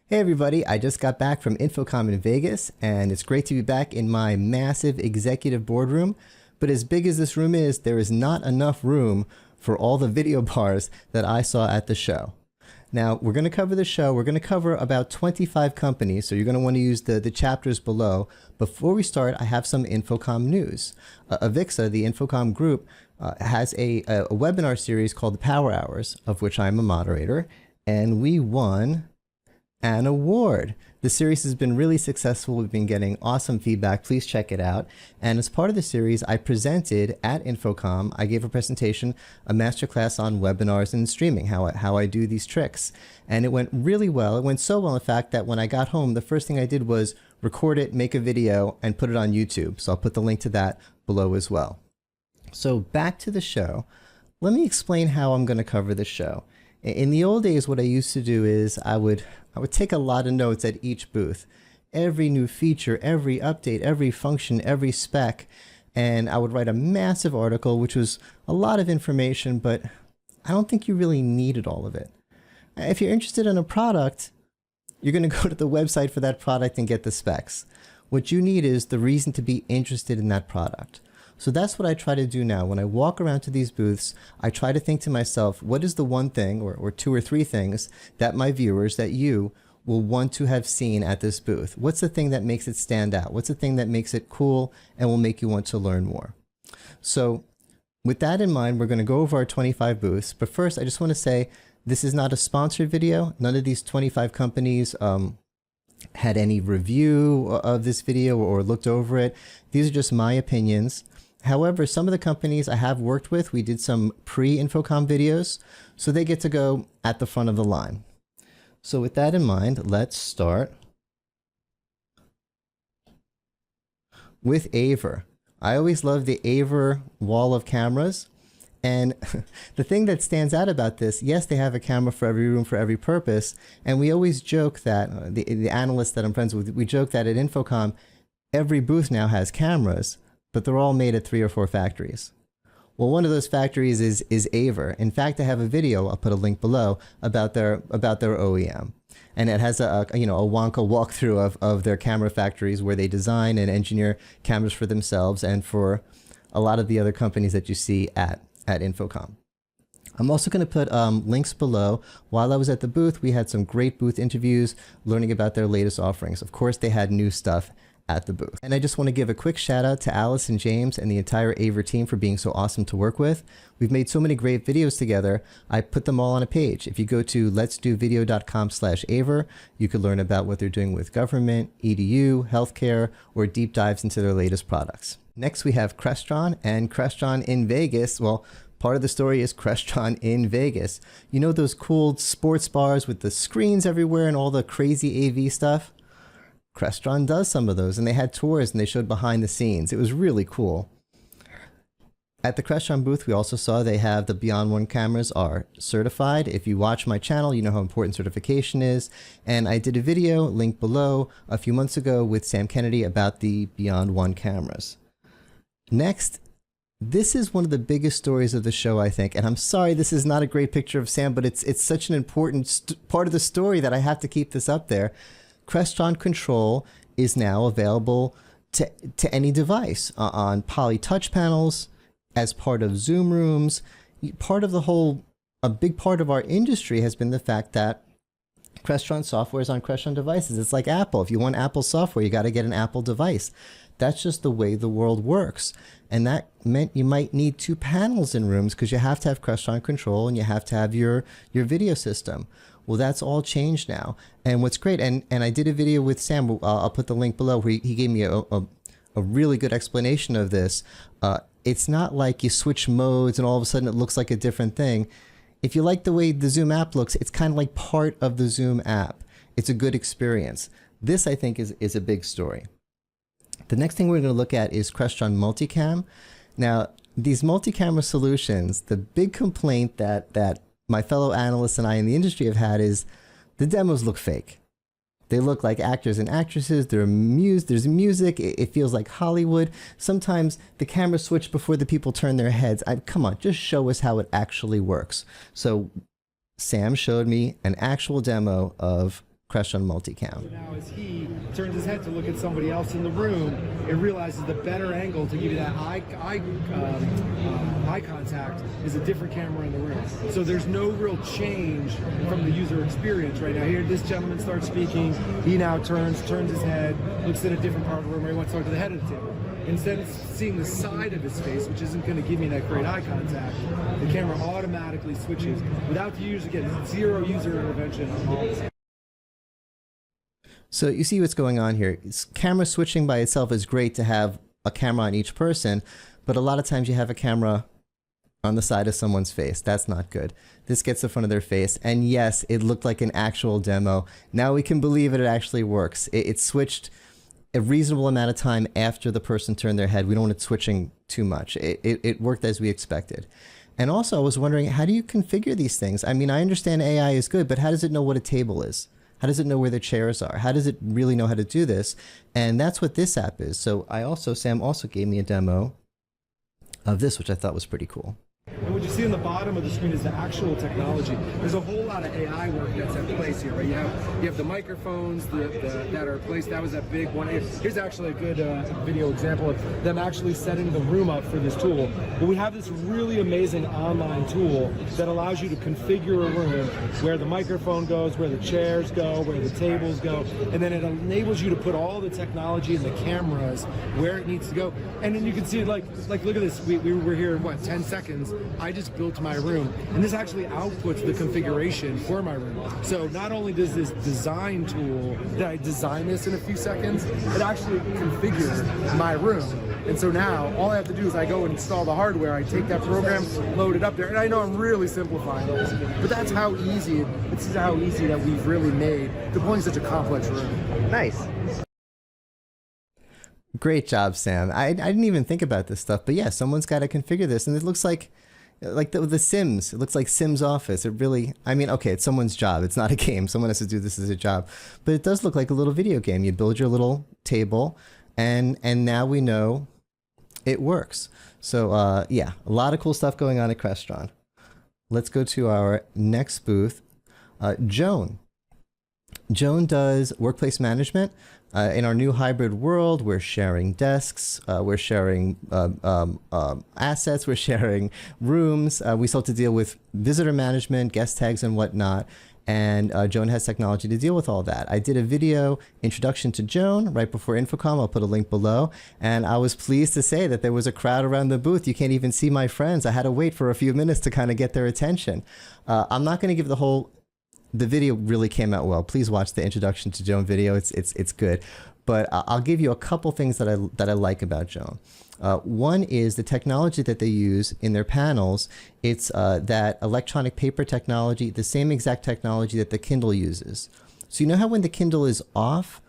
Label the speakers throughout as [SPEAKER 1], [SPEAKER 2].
[SPEAKER 1] Hey everybody, I just got back from InfoComm Vegas, and it's great to be back in my massive executive boardroom. But as big as this room is, there is not enough room for all the video bars that I saw at the show. Now, we're going to cover the show. We're going to cover about 25 companies, so you're going to want to use the chapters below. Before we start, I have some InfoComm news. Avixa, the InfoComm group, has a webinar series called the Power Hours, of which I'm a moderator, and we won an award. The series has been really successful. We've been getting awesome feedback. Please check it out. And as part of the series, I presented at InfoComm. I gave a presentation, a masterclass on webinars and streaming, how I do these tricks. And it went really well. It went so well, in fact, that when I got home, the first thing I did was record it, make a video, and put it on YouTube. So I'll put the link to that below as well. So back to the show. Let me explain how I'm going to cover the show. In the old days, what I used to do is I would take a lot of notes at each booth. Every new feature, every update, every function, every spec, and I would write a massive article, which was a lot of information, but I don't think you really needed all of it. If you're interested in a product, you're going to go to the website for that product and get the specs. What you need is the reason to be interested in that product. So that's what I try to do now. When I walk around to these booths, I try to think to myself, what is the one thing or two or three things that my viewers, that you will want to have seen at this booth? What's the thing that makes it stand out? What's the thing that makes it cool and will make you want to learn more? So with that in mind, we're going to go over our 25 booths. But first, I just want to say this is not a sponsored video. None of these 25 companies had any review of this video or looked over it. These are just my opinions. However, some of the companies I have worked with, we did some pre-InfoComm videos, so they get to go at the front of the line. So with that in mind, let's start with AVer. I always love the AVer wall of cameras. And the thing that stands out about this, yes, they have a camera for every room, for every purpose. And we always joke that, the analysts that I'm friends with, we joke that at InfoComm, every booth now has cameras, but they're all made at 3 or 4 factories. Well, one of those factories is AVer. In fact, I have a video, I'll put a link below, about their OEM. And it has a Wonka walkthrough of their camera factories where they design and engineer cameras for themselves and for a lot of the other companies that you see at InfoComm. I'm also going to put links below. While I was at the booth, we had some great booth interviews learning about their latest offerings. Of course, they had new stuff at the booth. And I just want to give a quick shout out to Alice and James and the entire AVer team for being so awesome to work with. We've made so many great videos together. I put them all on a page. If you go to letsdovideo.com/AVer, you could learn about what they're doing with government, EDU, healthcare, or deep dives into their latest products. Next, we have Crestron and Crestron in Vegas. Well, part of the story is Crestron in Vegas. You know those cool sports bars with the screens everywhere and all the crazy AV stuff? Crestron does some of those, and they had tours and they showed behind the scenes. It was really cool. At the Crestron booth, we also saw they have the Beyond One cameras are certified. If you watch my channel, you know how important certification is. And I did a video, link below, a few months ago with Sam Kennedy about the Beyond One cameras. Next, this is one of the biggest stories of the show, I think. And I'm sorry this is not a great picture of Sam, but it's such an important part of the story that I have to keep this up there. Crestron Control is now available to any device on Poly touch panels, as part of Zoom rooms. A big part of our industry has been the fact that Crestron software is on Crestron devices. It's like Apple. If you want Apple software, you got to get an Apple device. That's just the way the world works. And that meant you might need 2 panels in rooms because you have to have Crestron Control and you have to have your video system. Well, that's all changed now. And what's great, and I did a video with Sam, I'll put the link below, where he gave me a really good explanation of this. It's not like you switch modes and all of a sudden it looks like a different thing. If you like the way the Zoom app looks, it's kind of like part of the Zoom app. It's a good experience. This, I think, is a big story. The next thing we're going to look at is Crestron Multicam. Now, these multi-camera solutions, the big complaint that my fellow analysts and I in the industry have had is the demos look fake. They look like actors and actresses. There's music. It feels like Hollywood. Sometimes the camera switch before the people turn their heads. Come on, just show us how it actually works. So Sam showed me an actual demo of Crestron multicam.
[SPEAKER 2] So now as he turns his head to look at somebody else in the room, it realizes the better angle to give you that eye contact is a different camera in the room. So there's no real change from the user experience right now. Here, this gentleman starts speaking. He now turns his head, looks at a different part of the room where he wants to talk to the head of the table. Instead of seeing the side of his face, which isn't going to give me that great eye contact, the camera automatically switches without the user getting zero user intervention on all this.
[SPEAKER 1] So you see what's going on here. Camera switching by itself is great to have a camera on each person, but a lot of times you have a camera on the side of someone's face. That's not good. This gets in front of their face, and yes, it looked like an actual demo. Now we can believe it actually works. It switched a reasonable amount of time after the person turned their head. We don't want it switching too much. It worked as we expected. And also I was wondering, how do you configure these things? I mean, I understand AI is good, but how does it know what a table is? How does it know where the chairs are? How does it really know how to do this? And that's what this app is. So Sam also gave me a demo of this, which I thought was pretty cool.
[SPEAKER 2] And what you see on the bottom of the screen is the actual technology. There's a whole lot of AI work that's at place here, right? You have the microphones that are placed. That was that big one. Here's actually a good video example of them actually setting the room up for this tool. But we have this really amazing online tool that allows you to configure a room where the microphone goes, where the chairs go, where the tables go, and then it enables you to put all the technology and the cameras where it needs to go. And then you can see, like look at this. We were here in, what, 10 seconds. I just built my room, and this actually outputs the configuration for my room. So not only does this design tool, did I design this in a few seconds, it actually configured my room. And so now all I have to do is I go and install the hardware, I take that program, load it up there, and I know I'm really simplifying this, but that's how easy, this is how easy that we've really made deploying such a complex room.
[SPEAKER 1] Nice. Great job, Sam. I didn't even think about this stuff, but yeah, someone's got to configure this, and it looks like the Sims. It looks like Sims Office. It really, I mean, okay, it's someone's job. It's not a game. Someone has to do this as a job, but it does look like a little video game. You build your little table, and now we know it works. So yeah, a lot of cool stuff going on at Crestron. Let's go to our next booth. Joan. Joan does workplace management. In our new hybrid world, we're sharing desks, we're sharing assets, we're sharing rooms. We still have to deal with visitor management, guest tags, and whatnot. And Joan has technology to deal with all that. I did a video introduction to Joan right before InfoComm. I'll put a link below. And I was pleased to say that there was a crowd around the booth. You can't even see my friends. I had to wait for a few minutes to kind of get their attention. I'm not going to give the video really came out well. Please watch the introduction to Joan video. It's good. But I'll give you a couple things that I like about Joan. One is the technology that they use in their panels. It's that electronic paper technology, the same exact technology that the Kindle uses. So you know how when the Kindle is off,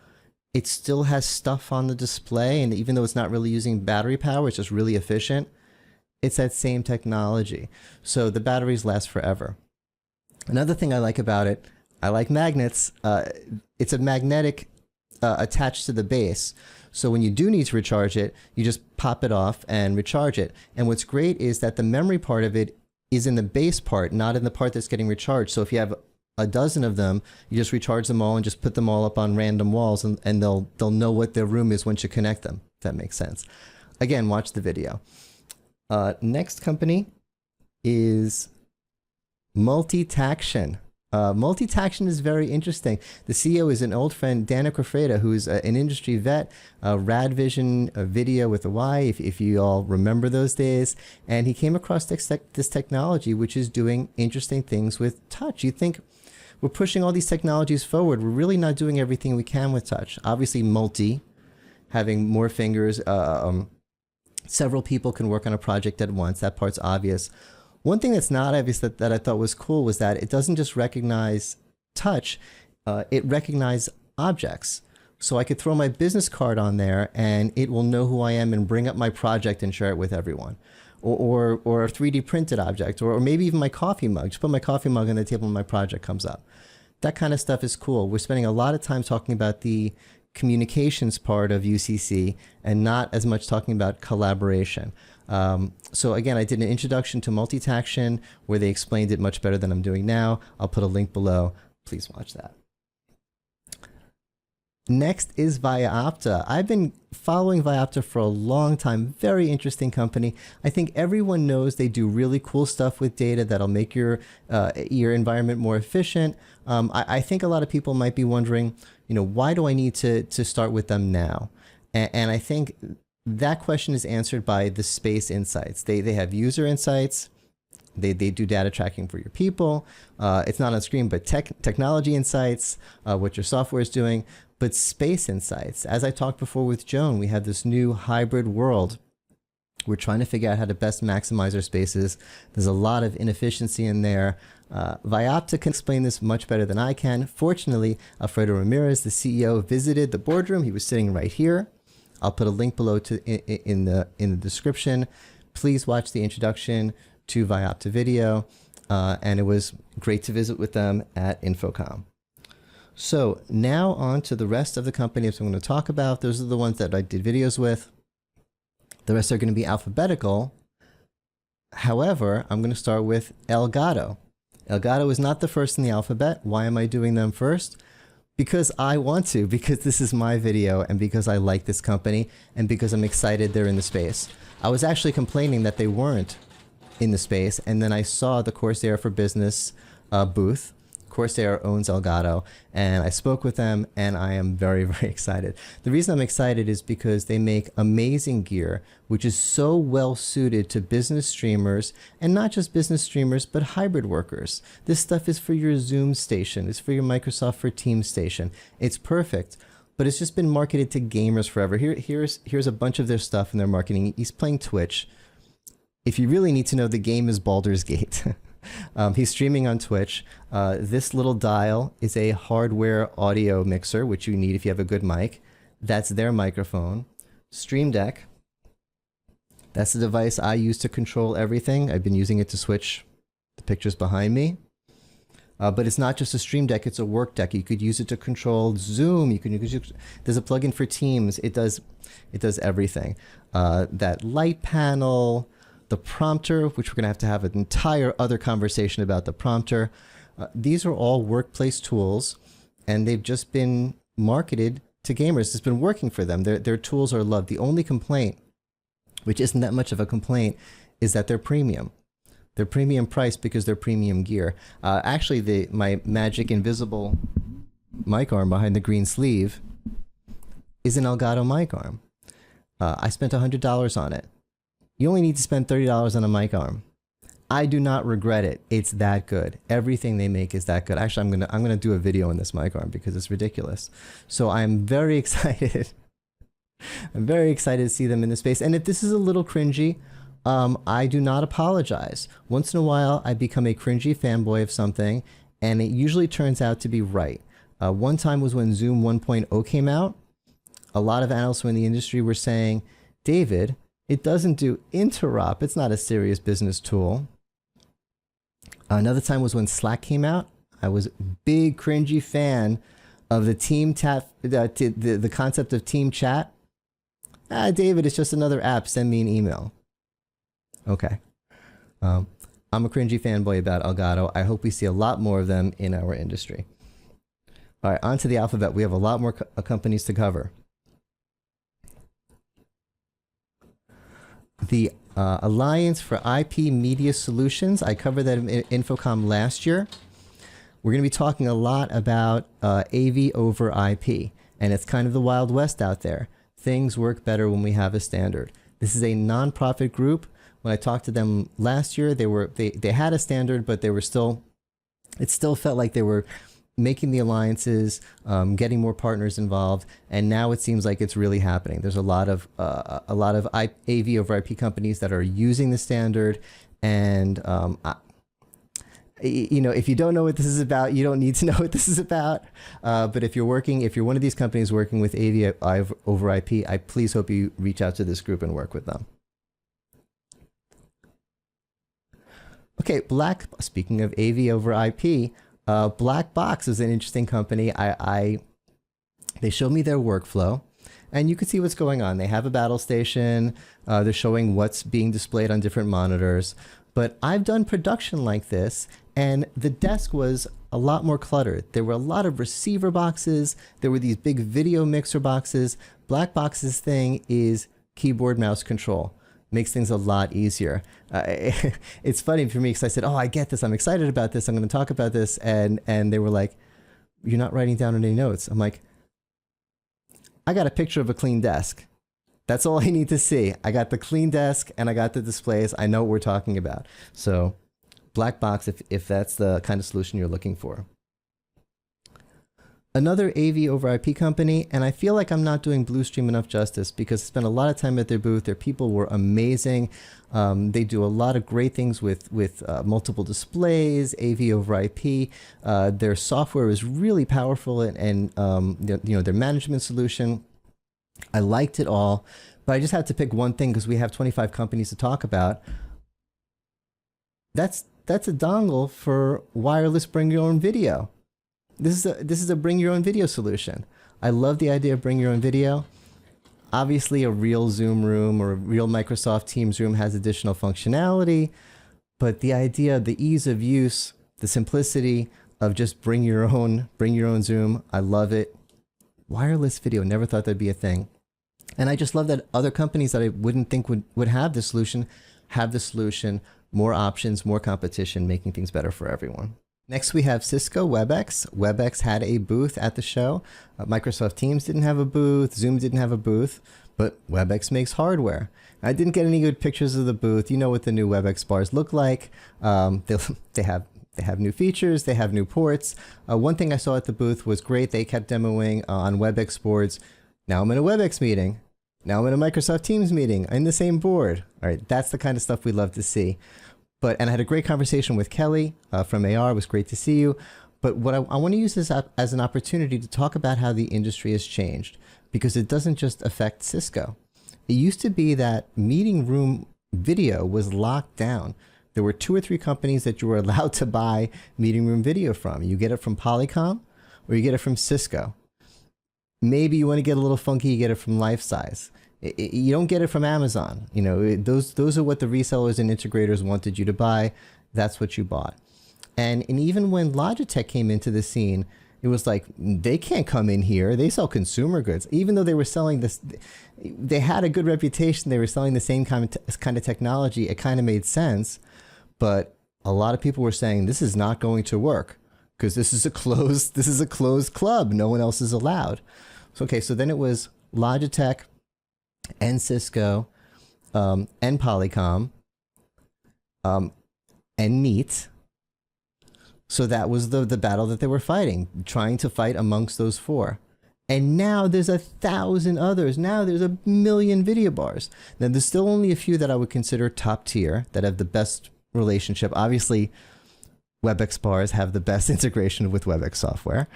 [SPEAKER 1] it still has stuff on the display, and even though it's not really using battery power, it's just really efficient. It's that same technology. So the batteries last forever. Another thing I like about it, I like magnets. It's a magnetic attached to the base. So when you do need to recharge it, you just pop it off and recharge it. And what's great is that the memory part of it is in the base part, not in the part that's getting recharged. So if you have a dozen of them, you just recharge them all and just put them all up on random walls, and they'll know what their room is once you connect them, if that makes sense. Again, watch the video. Next company is Multitaction. Multitaction is very interesting. The CEO is an old friend, Dana Crefreda, who's an industry vet, Radvision Video with a Y, if you all remember those days. And he came across this technology, which is doing interesting things with touch. You think we're pushing all these technologies forward. We're really not doing everything we can with touch. Obviously, having more fingers, several people can work on a project at once. That part's obvious. One thing that's not obvious that I thought was cool was that it doesn't just recognize touch, it recognizes objects. So I could throw my business card on there and it will know who I am and bring up my project and share it with everyone. Or a 3D printed object, or maybe even my coffee mug. Just put my coffee mug on the table and my project comes up. That kind of stuff is cool. We're spending a lot of time talking about the communications part of UCC and not as much talking about collaboration. So again, I did an introduction to Multitaction where they explained it much better than I'm doing now. I'll put a link below. Please watch that. Next is Vyopta. I've been following Vyopta for a long time. Very interesting company. I think everyone knows they do really cool stuff with data that'll make your environment more efficient. I think a lot of people might be wondering, why do I need to start with them now? And I think that question is answered by the space insights. They have user insights. They do data tracking for your people. It's not on screen, but technology insights, what your software is doing. But space insights, as I talked before with Joan, we have this new hybrid world. We're trying to figure out how to best maximize our spaces. There's a lot of inefficiency in there. Vyopta can explain this much better than I can. Fortunately, Alfredo Ramirez, the CEO, visited the boardroom. He was sitting right here. I'll put a link below in the description. Please watch the introduction to Vyopta video. And it was great to visit with them at InfoComm. So now on to the rest of the companies I'm going to talk about. Those are the ones that I did videos with. The rest are going to be alphabetical. However, I'm going to start with Elgato. Elgato is not the first in the alphabet. Why am I doing them first? Because I want to, because this is my video, and because I like this company, and because I'm excited they're in the space. I was actually complaining that they weren't in the space, and then I saw the Corsair for Business booth. Corsair owns Elgato, and I spoke with them, and I am very, very excited. The reason I'm excited is because they make amazing gear, which is so well suited to business streamers, and not just business streamers, but hybrid workers. This stuff is for your Zoom station. It's for your Microsoft for Teams station. It's perfect, but it's just been marketed to gamers forever. Here's a bunch of their stuff in their marketing. He's playing Twitch. If you really need to know, the game is Baldur's Gate. He's streaming on Twitch. This little dial is a hardware audio mixer, which you need if you have a good mic. That's their microphone. Stream Deck. That's the device I use to control everything. I've been using it to switch the pictures behind me. But it's not just a Stream Deck, it's a work deck. You could use it to control Zoom. There's a plugin for Teams. It does everything. That light panel, the prompter, which we're going to have an entire other conversation about the prompter. These are all workplace tools, and they've just been marketed to gamers. It's been working for them. Their tools are loved. The only complaint, which isn't that much of a complaint, is that they're premium. They're premium priced because they're premium gear. Actually, my magic invisible mic arm behind the green sleeve is an Elgato mic arm. I spent $100 on it. You only need to spend $30 on a mic arm. I do not regret it. It's that good. Everything they make is that good. Actually, I'm gonna do a video on this mic arm because it's ridiculous. So I'm very excited. I'm very excited to see them in the space. And if this is a little cringy, I do not apologize. Once in a while, I become a cringy fanboy of something, and it usually turns out to be right. One time was when Zoom 1.0 came out. A lot of analysts in the industry were saying, David, it doesn't do interop. It's not a serious business tool. Another time was when Slack came out. I was a big cringy fan of the team the concept of team chat. David, it's just another app. Send me an email. Okay. I'm a cringy fanboy about Elgato. I hope we see a lot more of them in our industry. All right, on to the alphabet. We have a lot more companies to cover. The Alliance for IP Media Solutions. I covered that in InfoComm last year. We're going to be talking a lot about AV over IP, and it's kind of the Wild West out there. Things work better when we have a standard. This is a nonprofit group. When I talked to them last year, they had a standard, but it still felt like they were making the alliances, getting more partners involved, and now it seems like it's really happening. There's a lot of AV over IP companies that are using the standard, and if you don't know what this is about, you don't need to know what this is about. But if you're one of these companies working with AV over IP, I please hope you reach out to this group and work with them. Okay, speaking of AV over IP. Black Box is an interesting company. They showed me their workflow, and you could see what's going on. They have a battle station. They're showing what's being displayed on different monitors. But I've done production like this, and the desk was a lot more cluttered. There were a lot of receiver boxes. There were these big video mixer boxes. Black box's thing is keyboard mouse control. Makes things a lot easier. It's funny for me because I said, oh, I get this. I'm excited about this. I'm going to talk about this. And they were like, you're not writing down any notes. I'm like, I got a picture of a clean desk. That's all I need to see. I got the clean desk and I got the displays. I know what we're talking about. So black box if that's the kind of solution you're looking for. Another AV over IP company, and I feel like I'm not doing Blustream enough justice because I spent a lot of time at their booth. Their people were amazing. They do a lot of great things with multiple displays, AV over IP. Their software is really powerful, and their management solution. I liked it all, but I just had to pick one thing because we have 25 companies to talk about. That's a dongle for wireless bring your own video. This is a bring your own video solution. I love the idea of bring your own video. Obviously, a real Zoom room or a real Microsoft Teams room has additional functionality, but the idea, the ease of use, the simplicity of just bring your own Zoom, I love it. Wireless video, never thought that'd be a thing. And I just love that other companies that I wouldn't think would have this solution, have the solution, more options, more competition, making things better for everyone. Next, we have Cisco Webex. Webex had a booth at the show. Microsoft Teams didn't have a booth. Zoom didn't have a booth, but Webex makes hardware. I didn't get any good pictures of the booth. You know what the new Webex bars look like. They have new features. They have new ports. One thing I saw at the booth was great. They kept demoing on Webex boards. Now I'm in a Webex meeting. Now I'm in a Microsoft Teams meeting in the same board. All right, that's the kind of stuff we love to see. And I had a great conversation with Kelly from AR. It was great to see you. But what I want to use this as an opportunity to talk about how the industry has changed, because it doesn't just affect Cisco. It used to be that meeting room video was locked down. There were 2 or 3 companies that you were allowed to buy meeting room video from. You get it from Polycom or you get it from Cisco. Maybe you want to get a little funky, you get it from Lifesize. You don't get it from Amazon. You know, those are what the resellers and integrators wanted you to buy. That's what you bought. And even when Logitech came into the scene, it was like, they can't come in here. They sell consumer goods. Even though they were selling this, they had a good reputation. They were selling the same kind of technology. It kind of made sense. But a lot of people were saying, this is not going to work because this is a closed club. No one else is allowed. So, okay, so then it was Logitech and Cisco, and Polycom, and Neat. So that was the battle that they were fighting, trying to fight amongst those 4. And now there's 1,000 others. Now there's 1 million video bars. Now there's still only a few that I would consider top tier that have the best relationship. Obviously, Webex bars have the best integration with Webex software.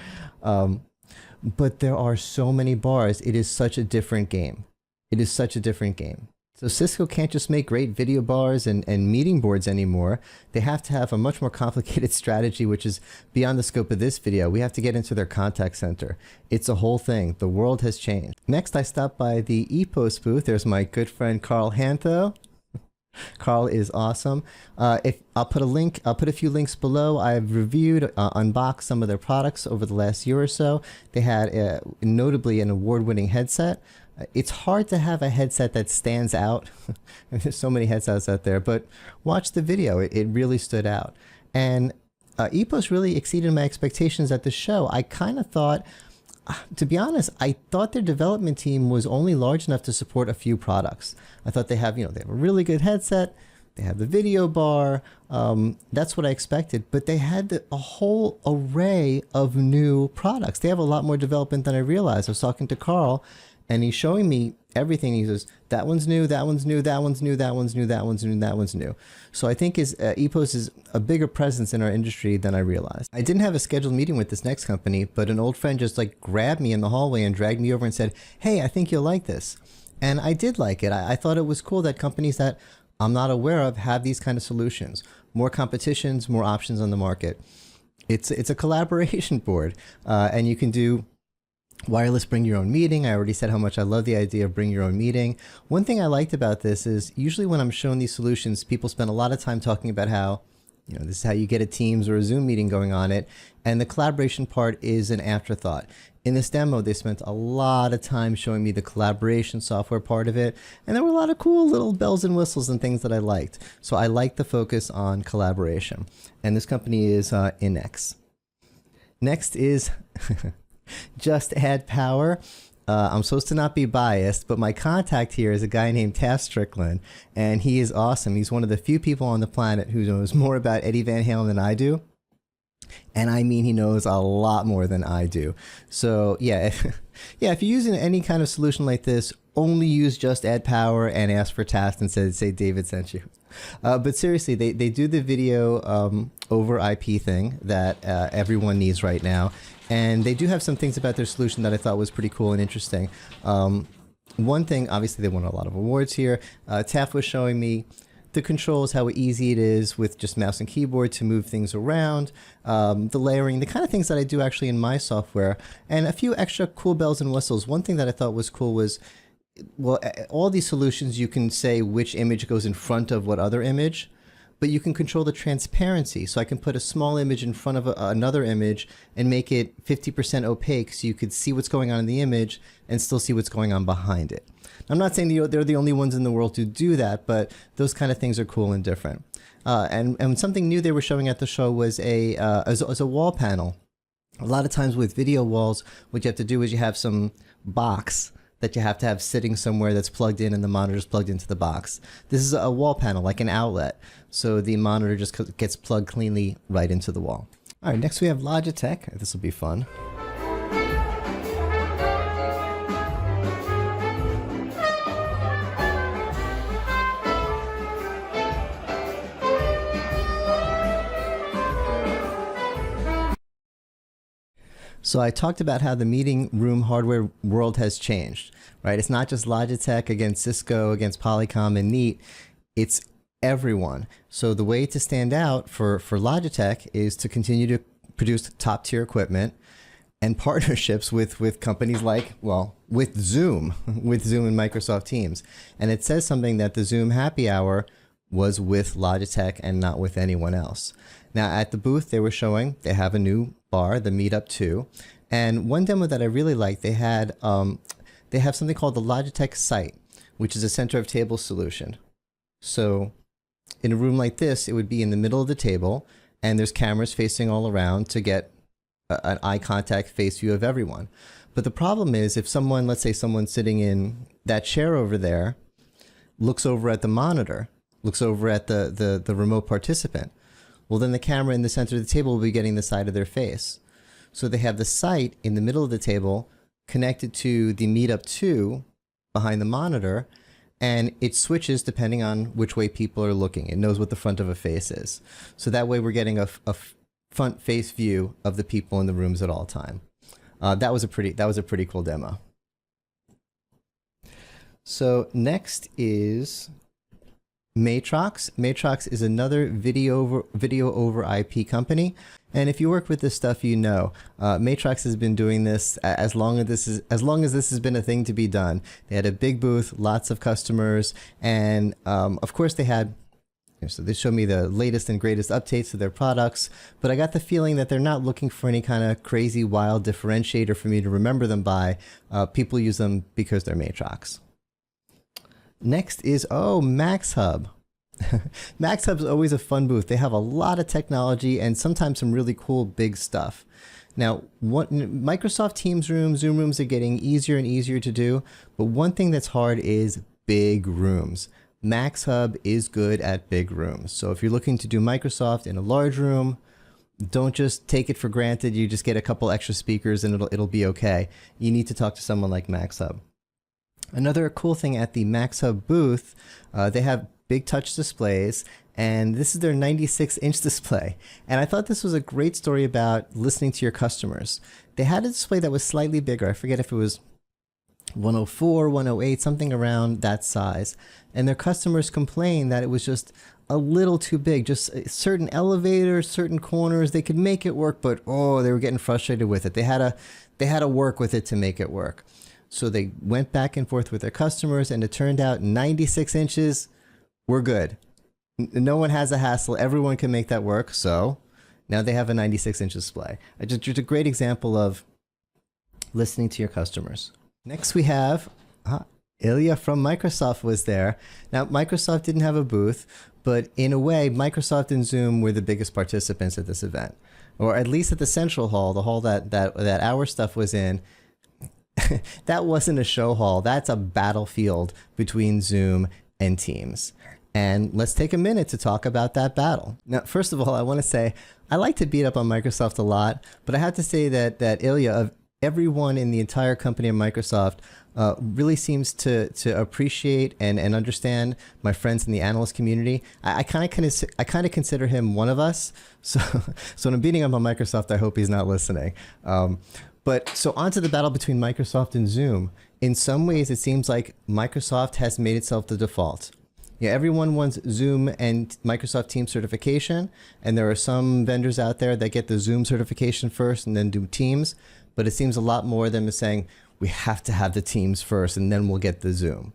[SPEAKER 1] But there are so many bars. It is such a different game. It is such a different game. So Cisco can't just make great video bars and meeting boards anymore. They have to have a much more complicated strategy, which is beyond the scope of this video. We have to get into their contact center. It's a whole thing. The world has changed. Next, I stopped by the EPOS booth. There's my good friend Carl Hantho. Carl is awesome. I'll put a few links below. I've reviewed, unboxed some of their products over the last year or so. They had notably an award-winning headset. It's hard to have a headset that stands out. There's so many headsets out there, but watch the video. It really stood out. And EPOS really exceeded my expectations at the show. I kind of thought, to be honest, I thought their development team was only large enough to support a few products. I thought they have a really good headset. They have the video bar. That's what I expected. But they had a whole array of new products. They have a lot more development than I realized. I was talking to Carl, and he's showing me everything. He says, that one's new, that one's new, that one's new, that one's new, that one's new, that one's new. So I think EPOS is a bigger presence in our industry than I realized. I didn't have a scheduled meeting with this next company, but an old friend just grabbed me in the hallway and dragged me over and said, hey, I think you'll like this. And I did like it. I thought it was cool that companies that I'm not aware of have these kind of solutions. More competitions, more options on the market. It's a collaboration board, and you can do wireless bring your own meeting. I already said how much I love the idea of bring your own meeting. One thing I liked about this is usually when I'm shown these solutions, people spend a lot of time talking about how You know, this is how you get a Teams or a Zoom meeting going on it. And the collaboration part is an afterthought. In this demo, they spent a lot of time showing me the collaboration software part of it. And there were a lot of cool little bells and whistles and things that I liked. So I like the focus on collaboration. And this company is Innex. Next is Just Add Power. I'm supposed to not be biased, but my contact here is a guy named Taff Strickland, and he is awesome. He's one of the few people on the planet who knows more about Eddie Van Halen than I do. And I mean, he knows a lot more than I do. So yeah, if you're using any kind of solution like this, only use Just Add Power and ask for Taft and say David sent you. But seriously, they do the video over IP thing that everyone needs right now. And they do have some things about their solution that I thought was pretty cool and interesting. One thing, obviously they won a lot of awards here. Taft was showing me the controls, how easy it is with just mouse and keyboard to move things around, the layering, the kind of things that I do actually in my software, and a few extra cool bells and whistles. One thing that I thought was cool was, well, all these solutions, you can say which image goes in front of what other image, but you can control the transparency. So I can put a small image in front of another image and make it 50% opaque so you could see what's going on in the image and still see what's going on behind it. I'm not saying they're the only ones in the world to do that, but those kind of things are cool and different. And something new they were showing at the show was as a wall panel. A lot of times with video walls, what you have to do is you have some box that you have to have sitting somewhere that's plugged in and the monitor's plugged into the box. This is a wall panel, like an outlet. So the monitor just gets plugged cleanly right into the wall. All right, next we have Logitech. This will be fun. So I talked about how the meeting room hardware world has changed, right? It's not just Logitech against Cisco, against Polycom and Neat. It's everyone. So the way to stand out for Logitech is to continue to produce top tier equipment and partnerships with companies like, well, with Zoom and Microsoft Teams. And it says something that the Zoom happy hour was with Logitech and not with anyone else. Now at the booth they were showing, they have a new bar, the Meetup 2. And one demo that I really liked, they have something called the Logitech site, which is a center of table solution. So in a room like this, it would be in the middle of the table and there's cameras facing all around to get an eye contact face view of everyone. But the problem is if someone, let's say someone sitting in that chair over there, looks over at the monitor, looks over at the remote participant, well then the camera in the center of the table will be getting the side of their face. So they have the site in the middle of the table connected to the Meetup 2 behind the monitor, and it switches depending on which way people are looking. It knows what the front of a face is. So that way we're getting a front face view of the people in the rooms at all time. That was a pretty cool demo. So next is Matrox. Matrox is another video over IP company, and if you work with this stuff, you know Matrox has been doing this as long as this has been a thing to be done. They had a big booth, lots of customers, and of course they had. So they showed me the latest and greatest updates to their products, but I got the feeling that they're not looking for any kind of crazy wild differentiator for me to remember them by. People use them because they're Matrox. Next is, MAXHUB. MAXHUB is always a fun booth. They have a lot of technology and sometimes some really cool big stuff. Now, Microsoft Teams rooms, Zoom rooms are getting easier and easier to do, but one thing that's hard is big rooms. MAXHUB is good at big rooms. So if you're looking to do Microsoft in a large room, don't just take it for granted. You just get a couple extra speakers and it'll be okay. You need to talk to someone like MAXHUB. Another cool thing at the MAXHUB booth, they have big touch displays, and this is their 96-inch display. And I thought this was a great story about listening to your customers. They had a display that was slightly bigger. I forget if it was 104, 108, something around that size. And their customers complained that it was just a little too big. Just certain elevators, certain corners, they could make it work, but they were getting frustrated with it. They had to work with it to make it work. So they went back and forth with their customers, and it turned out 96 inches, we're good. No one has a hassle. Everyone can make that work. So now they have a 96-inch display. Just a great example of listening to your customers. Next we have Ilya from Microsoft was there. Now, Microsoft didn't have a booth, but in a way, Microsoft and Zoom were the biggest participants at this event, or at least at the central hall, the hall that our stuff was in. That wasn't a show hall. That's a battlefield between Zoom and Teams. And let's take a minute to talk about that battle. Now, first of all, I want to say I like to beat up on Microsoft a lot, but I have to say that Ilya, of everyone in the entire company of Microsoft, really seems to appreciate and understand my friends in the analyst community. I kind of consider him one of us. So when I'm beating up on Microsoft, I hope he's not listening. But so on to the battle between Microsoft and Zoom. In some ways, it seems like Microsoft has made itself the default. Yeah, everyone wants Zoom and Microsoft Teams certification, and there are some vendors out there that get the Zoom certification first and then do Teams. But it seems a lot more of them is saying we have to have the Teams first, and then we'll get the Zoom.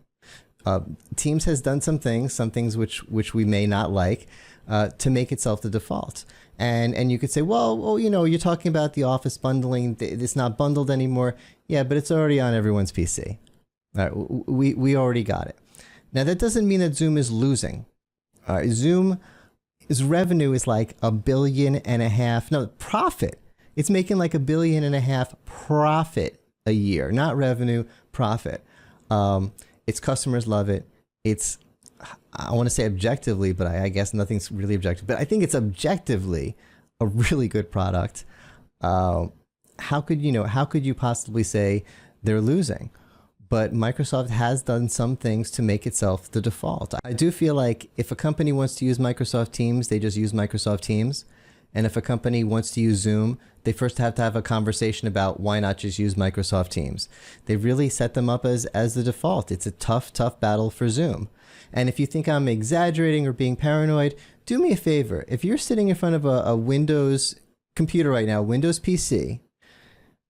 [SPEAKER 1] Teams has done some things which we may not like, to make itself the default. And you could say, well, you know, you're talking about the Office bundling. It's not bundled anymore. Yeah, but it's already on everyone's PC. All right, we already got it. Now, that doesn't mean that Zoom is losing. Zoom's revenue is like $1.5 billion. No, profit. It's making like $1.5 billion profit a year, not revenue, profit. Its customers love it. It's, I want to say objectively, but I guess nothing's really objective. But I think it's objectively a really good product. How could you possibly say they're losing? But Microsoft has done some things to make itself the default. I do feel like if a company wants to use Microsoft Teams, they just use Microsoft Teams. And if a company wants to use Zoom, they first have to have a conversation about why not just use Microsoft Teams. They really set them up as the default. It's a tough battle for Zoom. And if you think I'm exaggerating or being paranoid, do me a favor. If you're sitting in front of a Windows computer right now, Windows PC,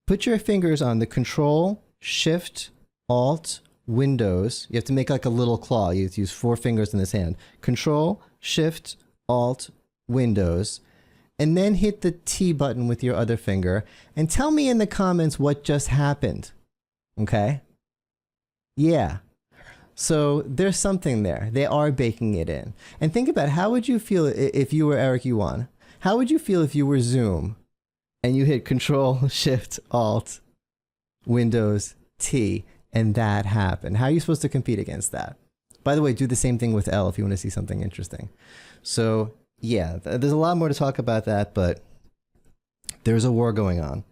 [SPEAKER 1] put your fingers on the Control, Shift, Alt, Windows. You have to make like a little claw. You have to use 4 fingers in this hand. Control, Shift, Alt, Windows. And then hit the T button with your other finger. And tell me in the comments what just happened. Okay? Yeah. So there's something there. They are baking it in. And think about how would you feel if you were Eric Yuan? How would you feel if you were Zoom and you hit Control, Shift, Alt, Windows, T, and that happened? How are you supposed to compete against that? By the way, do the same thing with L if you want to see something interesting. So yeah, there's a lot more to talk about that, but there's a war going on.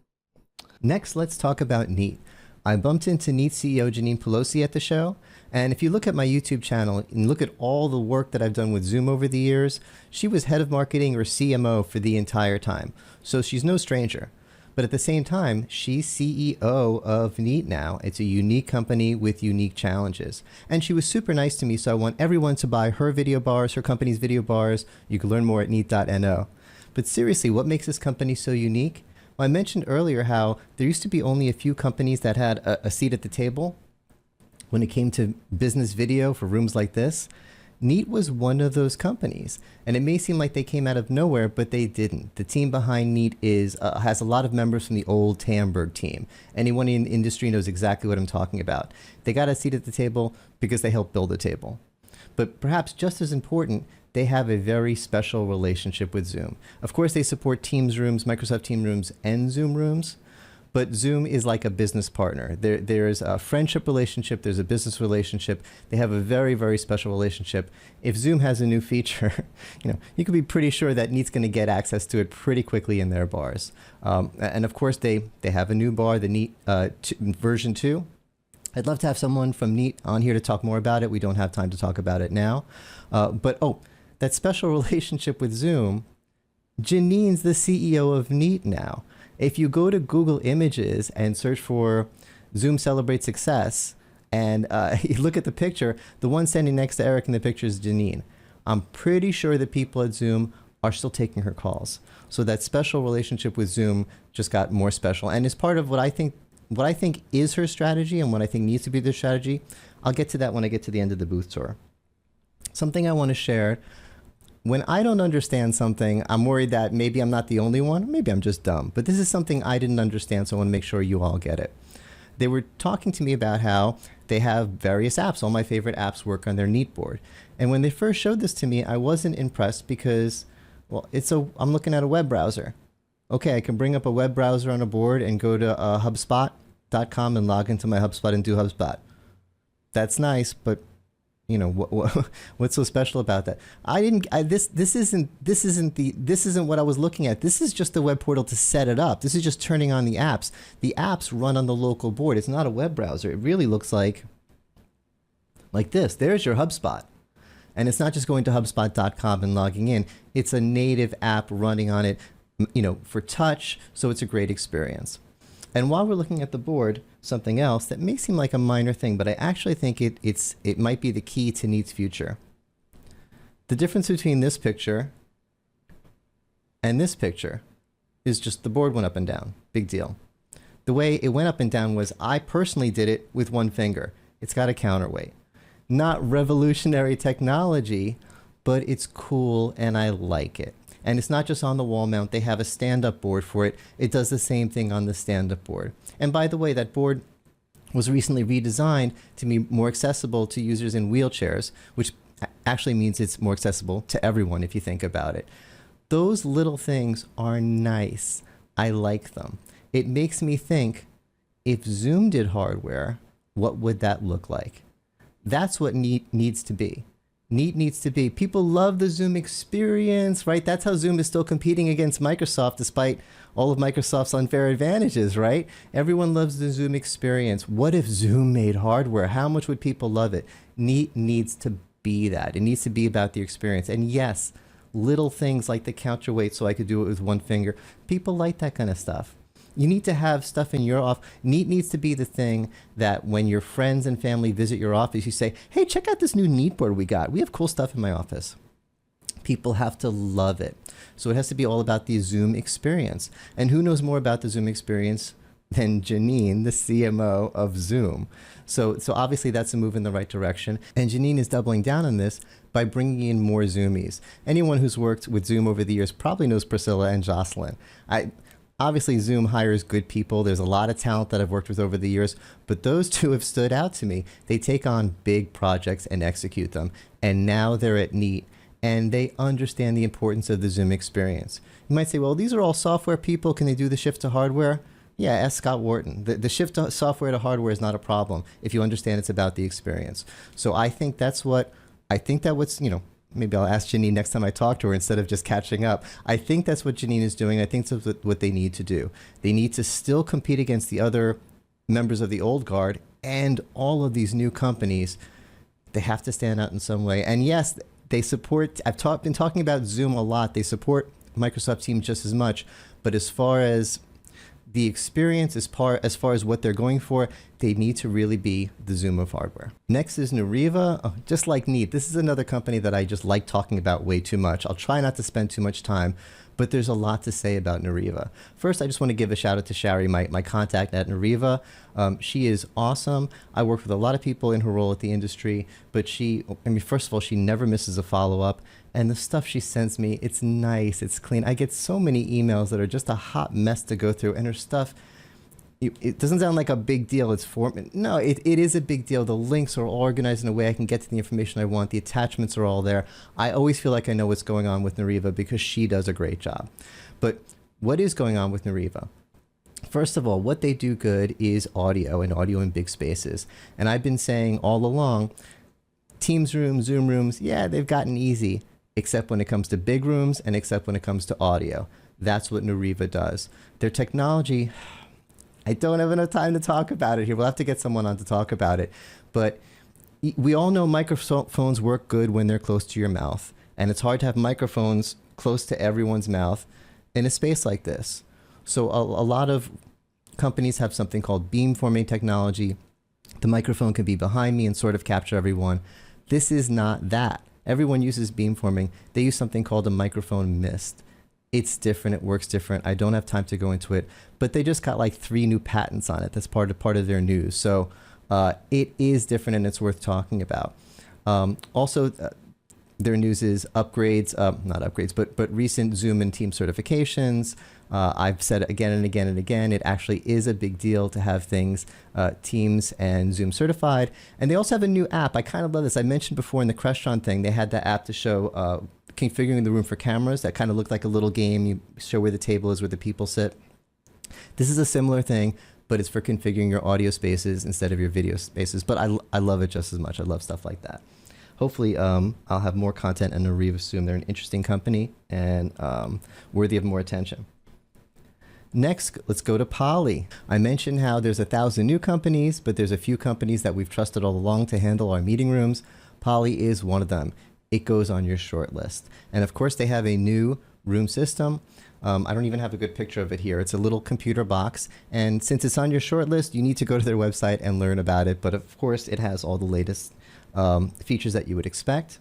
[SPEAKER 1] Next, let's talk about Neat. I bumped into Neat CEO Janine Pelosi at the show, and if you look at my YouTube channel and look at all the work that I've done with Zoom over the years, she was head of marketing or CMO for the entire time. So she's no stranger. But at the same time, she's CEO of Neat now. It's a unique company with unique challenges. And she was super nice to me, so I want everyone to buy her video bars, her company's video bars. You can learn more at neat.no. But seriously, what makes this company so unique? Well, I mentioned earlier how there used to be only a few companies that had a seat at the table when it came to business video for rooms like this. Neat was one of those companies, and it may seem like they came out of nowhere, but they didn't. The team behind Neat has a lot of members from the old Tamberg team. Anyone in the industry knows exactly what I'm talking about. They got a seat at the table because they helped build the table. But perhaps just as important, they have a very special relationship with Zoom. Of course, they support Teams rooms, Microsoft Teams rooms, and Zoom rooms. But Zoom is like a business partner. There's a friendship relationship, there's a business relationship. They have a very, very special relationship. If Zoom has a new feature, you can be pretty sure that Neat's going to get access to it pretty quickly in their bars. And of course, they have a new bar, the Neat version 2. I'd love to have someone from Neat on here to talk more about it. We don't have time to talk about it now. But that special relationship with Zoom, Janine's the CEO of Neat now. If you go to Google Images and search for Zoom Celebrate Success and you look at the picture, the one standing next to Eric in the picture is Janine. I'm pretty sure the people at Zoom are still taking her calls. So that special relationship with Zoom just got more special and is part of what I think is her strategy and what I think needs to be their strategy. I'll get to that when I get to the end of the booth tour. Something I want to share when I don't understand something, I'm worried that maybe I'm not the only one, maybe I'm just dumb. But this is something I didn't understand, so I want to make sure you all get it. They were talking to me about how they have various apps. All my favorite apps work on their Neat board. And when they first showed this to me, I wasn't impressed because, well, I'm looking at a web browser. Okay, I can bring up a web browser on a board and go to HubSpot.com and log into my HubSpot and do HubSpot. That's nice, but you know what's so special about that? This isn't what I was looking at. This is just the web portal to set it up. This is just turning on the apps. The apps run on the local board. It's not a web browser. It really looks like this. There's your HubSpot. And it's not just going to HubSpot.com and logging in. It's a native app running on it, you know, for touch. So it's a great experience. And while we're looking at the board, something else that may seem like a minor thing, but I actually think it might be the key to Neat's future. The difference between this picture and this picture is just the board went up and down. Big deal. The way it went up and down was I personally did it with one finger. It's got a counterweight. Not revolutionary technology, but it's cool and I like it. And it's not just on the wall mount. They have a stand-up board for it. It does the same thing on the stand-up board. And by the way, that board was recently redesigned to be more accessible to users in wheelchairs, which actually means it's more accessible to everyone if you think about it. Those little things are nice. I like them. It makes me think, if Zoom did hardware, what would that look like? That's what Neat needs to be. Neat needs to be. People love the Zoom experience, right? That's how Zoom is still competing against Microsoft despite all of Microsoft's unfair advantages, right? Everyone loves the Zoom experience. What if Zoom made hardware? How much would people love it? Neat needs to be that. It needs to be about the experience. And yes, little things like the counterweight so I could do it with one finger. People like that kind of stuff. You need to have stuff in your office. Neat needs to be the thing that when your friends and family visit your office, you say, hey, check out this new Neat board we got. We have cool stuff in my office. People have to love it. So it has to be all about the Zoom experience. And who knows more about the Zoom experience than Janine, the CMO of Zoom? So obviously that's a move in the right direction. And Janine is doubling down on this by bringing in more Zoomies. Anyone who's worked with Zoom over the years probably knows Priscilla and Jocelyn. Obviously, Zoom hires good people. There's a lot of talent that I've worked with over the years, but those two have stood out to me. They take on big projects and execute them, and now they're at Neat, and they understand the importance of the Zoom experience. You might say, well, these are all software people. Can they do the shift to hardware? Yeah, ask Scott Wharton. The shift to software to hardware is not a problem if you understand it's about the experience. So I think that's what's, you know, maybe I'll ask Janine next time I talk to her instead of just catching up. I think that's what Janine is doing. I think that's what they need to do. They need to still compete against the other members of the old guard and all of these new companies. They have to stand out in some way. And yes, they support, been talking about Zoom a lot. They support Microsoft Teams just as much. But as far as the experience, as far as what they're going for, they need to really be the Zoom of hardware. Next is Nureva. Oh, just like Neat, this is another company that I just like talking about way too much. I'll try not to spend too much time, but there's a lot to say about Nureva. First, I just want to give a shout out to Shari, my contact at Nureva. She is awesome. I work with a lot of people in her role at the industry, but first of all, she never misses a follow-up. And the stuff she sends me, it's nice, it's clean. I get so many emails that are just a hot mess to go through, and her stuff, it doesn't sound like a big deal. No, it is a big deal. The links are all organized in a way I can get to the information I want. The attachments are all there. I always feel like I know what's going on with Nureva because she does a great job. But what is going on with Nureva? First of all, what they do good is audio and audio in big spaces. And I've been saying all along, Teams rooms, Zoom rooms, yeah, they've gotten easy, except when it comes to big rooms and except when it comes to audio. That's what Nureva does. Their technology, I don't have enough time to talk about it here. We'll have to get someone on to talk about it. But we all know microphones work good when they're close to your mouth. And it's hard to have microphones close to everyone's mouth in a space like this. So a lot of companies have something called beamforming technology. The microphone can be behind me and sort of capture everyone. This is not that. Everyone uses beamforming. They use something called a microphone mist. It's different. It works different. I don't have time to go into it, but they just got like 3 new patents on it. That's part of their news. So it is different and it's worth talking about. Also, their news is upgrades, not upgrades, but recent Zoom and Team certifications. I've said it again and again and again, it actually is a big deal to have things Teams and Zoom certified. And they also have a new app. I kind of love this. I mentioned before in the Crestron thing, they had that app to show configuring the room for cameras that kind of looked like a little game. You show where the table is, where the people sit. This is a similar thing, but it's for configuring your audio spaces instead of your video spaces. But I love it just as much. I love stuff like that. Hopefully, I'll have more content on Nureva soon. They're an interesting company and worthy of more attention. Next, let's go to Poly. I mentioned how there's 1,000 new companies, but there's a few companies that we've trusted all along to handle our meeting rooms. Poly is one of them. It goes on your short list. And of course, they have a new room system. I don't even have a good picture of it here. It's a little computer box. And since it's on your short list, you need to go to their website and learn about it. But of course, it has all the latest features that you would expect.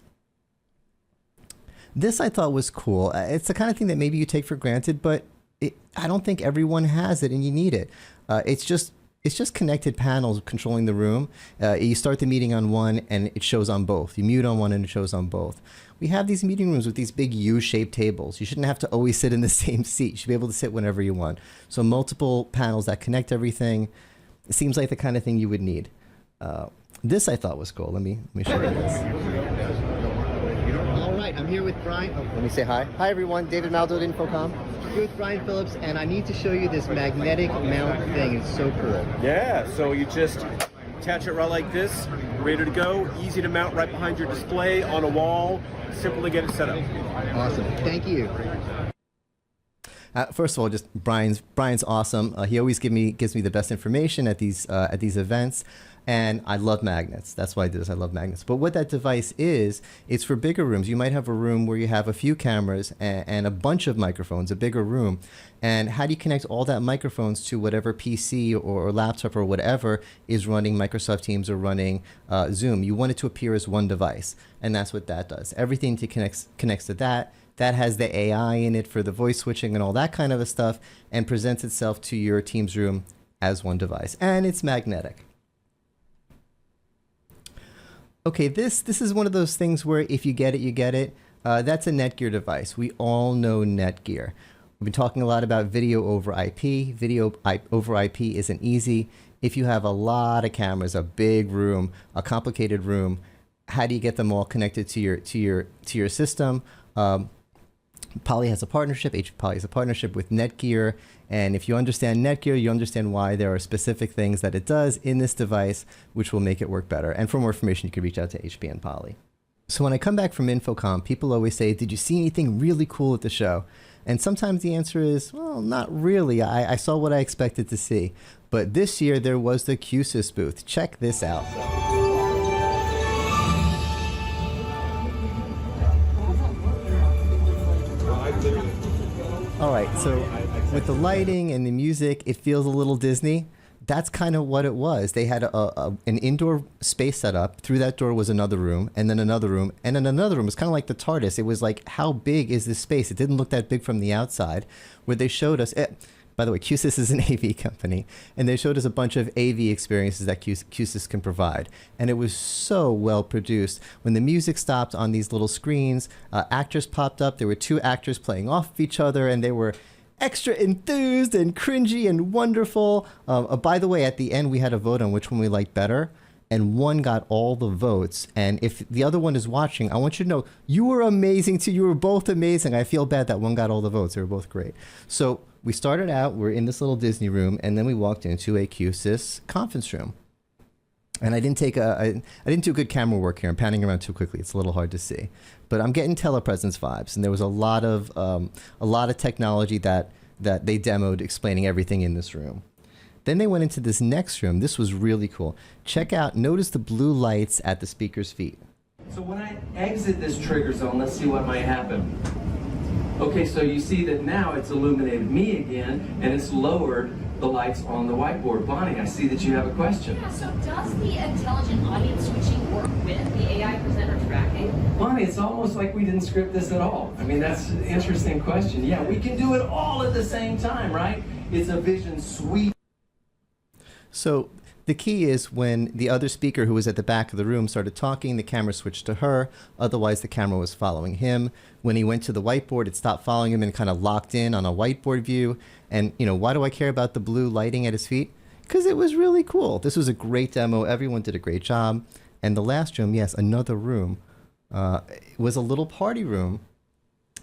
[SPEAKER 1] This I thought was cool. It's the kind of thing that maybe you take for granted, but I don't think everyone has it and you need it. It's just connected panels controlling the room. You start the meeting on one and it shows on both. You mute on one and it shows on both. We have these meeting rooms with these big U-shaped tables. You shouldn't have to always sit in the same seat. You should be able to sit whenever you want. So multiple panels that connect everything. It seems like the kind of thing you would need. This I thought was cool. Let me show you this. All right, I'm here with Brian. Oh, let me say hi. Hi everyone, David Maldo at InfoComm. Here with Brian Phillips, and I need to show you this magnetic mount thing. It's so cool.
[SPEAKER 3] Yeah, so you just attach it right like this, ready to go, easy to mount right behind your display on a wall. Simple to get it set up.
[SPEAKER 1] Awesome, thank you. First of all, just Brian's awesome. He always gives me the best information at these events. And I love magnets. That's why I do this. I love magnets. But what that device is, it's for bigger rooms. You might have a room where you have a few cameras and a bunch of microphones, a bigger room. And how do you connect all that microphones to whatever PC or laptop or whatever is running Microsoft Teams or running Zoom? You want it to appear as one device. And that's what that does. Everything connects to that. That has the AI in it for the voice switching and all that kind of stuff and presents itself to your Teams room as one device. And it's magnetic. Okay, this is one of those things where if you get it, you get it. That's a Netgear device. We all know Netgear. We've been talking a lot about video over IP. Video over IP isn't easy. If you have a lot of cameras, a big room, a complicated room, how do you get them all connected to your system? Poly has a partnership. Poly has a partnership with Netgear. And if you understand Netgear, you understand why there are specific things that it does in this device, which will make it work better. And for more information, you can reach out to HP and Poly. So when I come back from InfoComm, people always say, did you see anything really cool at the show? And sometimes the answer is, well, not really. I saw what I expected to see. But this year, there was the Q-SYS booth. Check this out. All right, so with the lighting and the music, it feels a little Disney. That's kind of what it was. They had an indoor space set up. Through that door was another room, and then another room, and then another room. It was kind of like the TARDIS. It was like, how big is this space? It didn't look that big from the outside, where they showed us... By the way, Q-SYS is an AV company, and they showed us a bunch of AV experiences that Q-SYS can provide. And it was so well produced. When the music stopped on these little screens, actors popped up. There were two actors playing off of each other, and they were extra enthused and cringy and wonderful. By the way, at the end, we had a vote on which one we liked better. And one got all the votes. And if the other one is watching, I want you to know, you were amazing too. You were both amazing. I feel bad that one got all the votes. They were both great. So we started out, we're in this little Disney room, and then we walked into a Q-SYS conference room. And I didn't do good camera work here. I'm panning around too quickly. It's a little hard to see. But I'm getting telepresence vibes. And there was a lot of technology that they demoed explaining everything in this room. Then they went into this next room. This was really cool. Check out, notice the blue lights at the speaker's feet.
[SPEAKER 4] So when I exit this trigger zone, let's see what might happen. Okay, so you see that now it's illuminated me again, and it's lowered the lights on the whiteboard. Bonnie, I see that you have a question.
[SPEAKER 5] Yeah, so does the intelligent audience switching work with the AI presenter tracking?
[SPEAKER 4] Bonnie, it's almost like we didn't script this at all. I mean, that's an interesting question. Yeah, we can do it all at the same time, right? It's a vision suite.
[SPEAKER 1] So The key is when the other speaker who was at the back of the room started talking, the camera switched to her. Otherwise, the camera was following him. When he went to the whiteboard, it stopped following him and kind of locked in on a whiteboard view. And, you know, why do I care about the blue lighting at his feet? Because it was really cool. This was a great demo. Everyone did a great job. And the last room, yes, another room, was a little party room.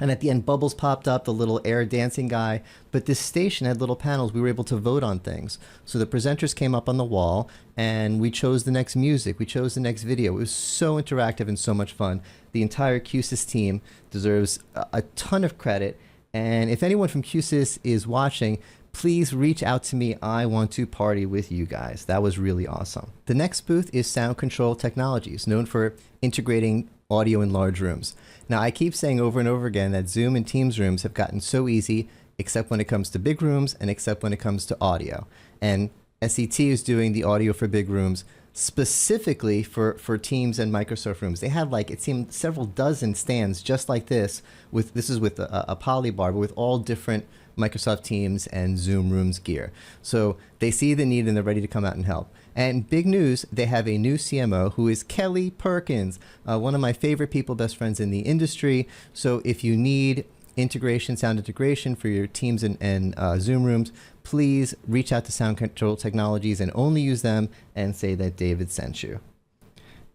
[SPEAKER 1] And at the end, bubbles popped up, the little air dancing guy. But this station had little panels. We were able to vote on things. So the presenters came up on the wall, and we chose the next music. We chose the next video. It was so interactive and so much fun. The entire Q-SYS team deserves a ton of credit. And if anyone from Q-SYS is watching, please reach out to me. I want to party with you guys. That was really awesome. The next booth is Sound Control Technologies, known for integrating audio in large rooms. Now, I keep saying over and over again that Zoom and Teams rooms have gotten so easy, except when it comes to big rooms and except when it comes to audio. And SET is doing the audio for big rooms specifically for Teams and Microsoft rooms. They had, like, it seemed several dozen stands just like this. This is with a polybar, but with all different Microsoft Teams and Zoom Rooms gear. So they see the need and they're ready to come out and help. And big news, they have a new CMO who is Kelly Perkins, one of my favorite people, best friends in the industry. So if you need integration, sound integration for your Teams and Zoom Rooms, please reach out to Sound Control Technologies and only use them and say that David sent you.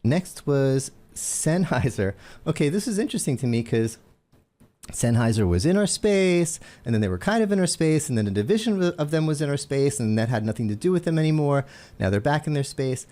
[SPEAKER 1] Next was Sennheiser. Okay, this is interesting to me because Sennheiser was in our space, and then they were kind of in our space, and then a division of them was in our space, and that had nothing to do with them anymore. Now they're back in their space.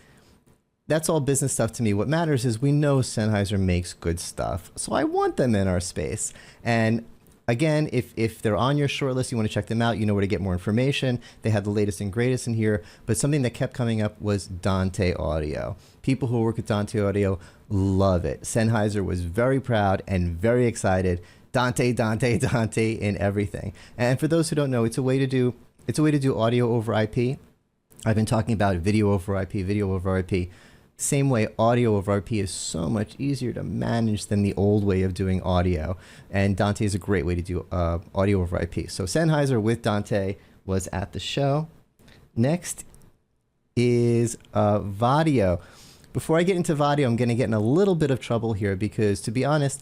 [SPEAKER 1] That's all business stuff to me. What matters is we know Sennheiser makes good stuff, so I want them in our space. And again, if they're on your short list, you want to check them out, you know where to get more information. They had the latest and greatest in here, but something that kept coming up was Dante Audio. People who work with Dante Audio love it. Sennheiser was very proud and very excited. Dante, Dante, Dante in everything. And for those who don't know, it's a way to do audio over IP. I've been talking about video over IP, video over IP. Same way, audio over IP is so much easier to manage than the old way of doing audio. And Dante is a great way to do audio over IP. So Sennheiser with Dante was at the show. Next is Vaddio. Before I get into Vaddio, I'm going to get in a little bit of trouble here because, to be honest,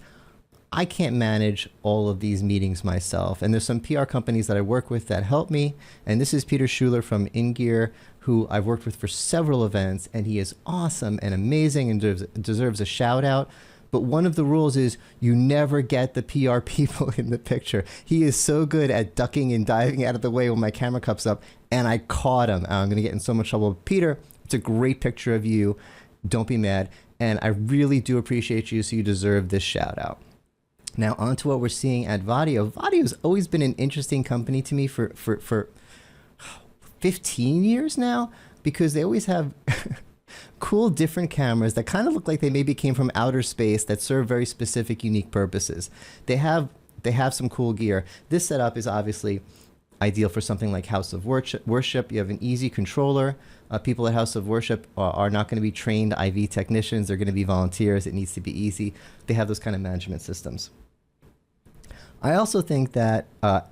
[SPEAKER 1] I can't manage all of these meetings myself. And there's some PR companies that I work with that help me. And this is Peter Schuler from InGear, who I've worked with for several events. And he is awesome and amazing and deserves a shout out. But one of the rules is you never get the PR people in the picture. He is so good at ducking and diving out of the way when my camera cups up. And I caught him. I'm going to get in so much trouble. Peter, it's a great picture of you. Don't be mad. And I really do appreciate you. So you deserve this shout out. Now, on to what we're seeing at Vaddio. Vaddio's always been an interesting company to me for 15 years now, because they always have cool different cameras that kind of look like they maybe came from outer space that serve very specific, unique purposes. They have some cool gear. This setup is obviously ideal for something like House of Worship. You have an easy controller. People at House of Worship are not going to be trained IV technicians. They're going to be volunteers. It needs to be easy. They have those kind of management systems. I also think that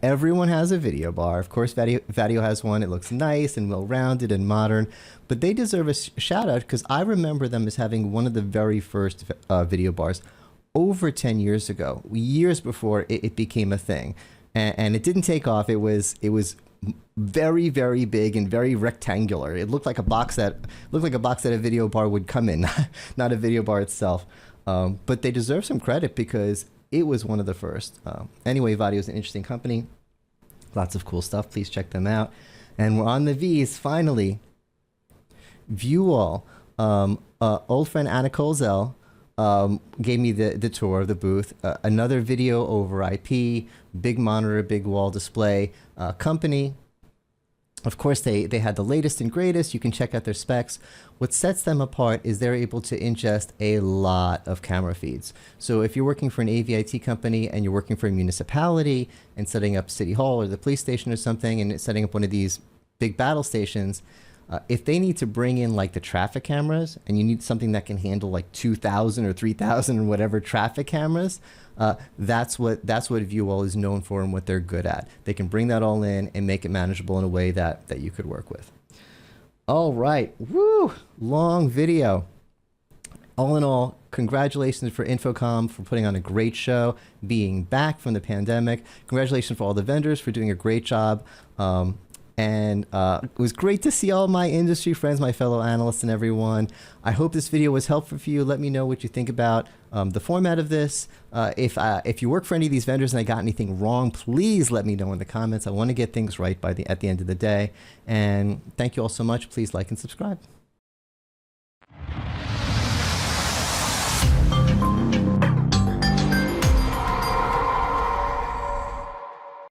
[SPEAKER 1] everyone has a video bar. Of course, Vaddio has one. It looks nice and well-rounded and modern, but they deserve a shout out because I remember them as having one of the very first video bars over 10 years ago, years before it became a thing. And it didn't take off. It was very, very big and very rectangular. It looked like a box that a video bar would come in, not a video bar itself. But they deserve some credit because it was one of the first. Anyway, Vaddio is an interesting company. Lots of cool stuff. Please check them out. And we're on the V's, finally. VuWall. Old friend Anna Colzel gave me the tour of the booth. Another video over IP, big monitor, big wall display company. Of course, they had the latest and greatest. You can check out their specs. What sets them apart is they're able to ingest a lot of camera feeds. So if you're working for an AV-IT company and you're working for a municipality and setting up City Hall or the police station or something and setting up one of these big battle stations, if they need to bring in like the traffic cameras and you need something that can handle like 2,000 or 3,000 or whatever traffic cameras, that's what VuWall is known for and what they're good at. They can bring that all in and make it manageable in a way that you could work with. All right. Woo! Long video. All in all, congratulations for InfoComm for putting on a great show, being back from the pandemic. Congratulations for all the vendors for doing a great job. And it was great to see all my industry friends, my fellow analysts and everyone. I hope this video was helpful for you. Let me know what you think about the format of this. If you work for any of these vendors and I got anything wrong, please let me know in the comments. I want to get things right at the end of the day. And thank you all so much. Please like and subscribe.